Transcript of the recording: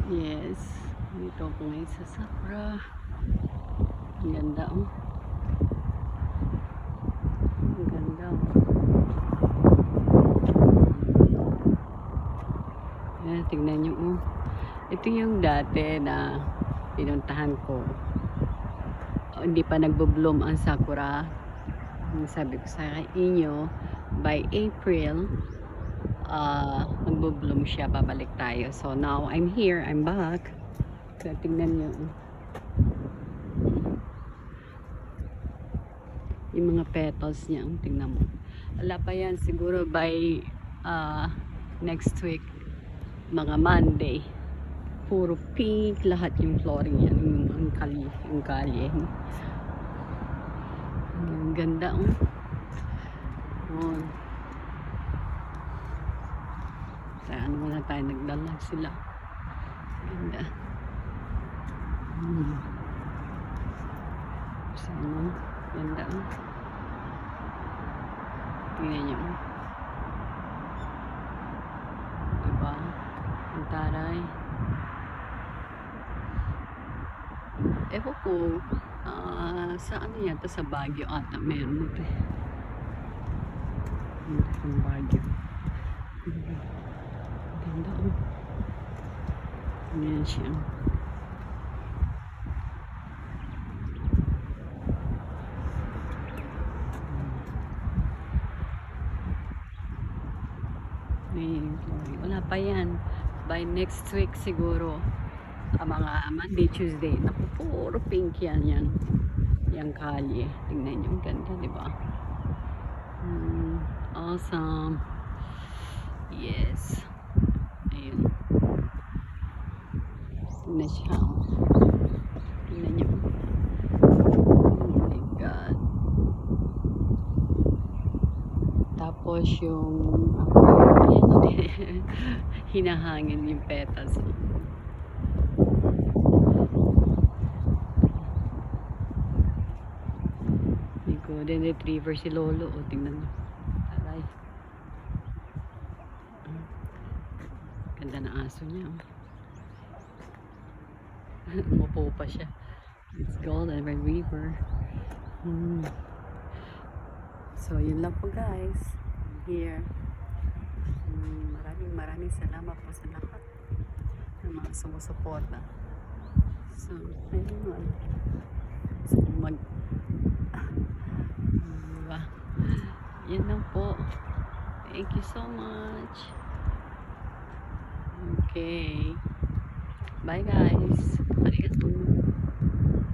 Yes. Dito ako ngayon sa Sakura. Ang ganda oh. Ang ganda oh. Ayan, tignan nyo oh. Ito yung dati na pinuntahan ko. Hindi pa nagbo-bloom ang Sakura. Sabi ko sa inyo, by April, magbo-bloom siya, babalik tayo. So now I'm here, I'm back. So tingnan nyo yung mga petals niya, tingnan mo. Wala pa yan, siguro by next week, mga Monday, puro pink lahat yung flooring yan, yung kalye. Ang ganda oh. Oh. Saan wala tayo nagdalag sila. Ganda. Saan? Ganda oh. Tingnan nyo. Diba? Ang taray. Ewan ko, sa ano yata, sa Baguio ata meron ito eh. Sa Baguio. Ganda oh. Ayan siya. Wala pa yan. By next week siguro, mga Monday, Tuesday, naku, puro pink yan yung kalye. Tingnan nyo, ganda, diba? Awesome. Yes. Ayun. Tingnan siya. Tingnan nyo. Oh my God. Tapos yung hinahangin yung petals. Yung golden retriever si Lolo. O, tingnan mo. Aray. Ganda na aso niya. Umupo pa siya. It's golden retriever. So, yun lang po guys. Here. Maraming salamat po sa lahat ng mga sumusuporta. So, ayun. So, diba? Yan lang po. Thank you so much. Okay. Bye guys. Arigatou.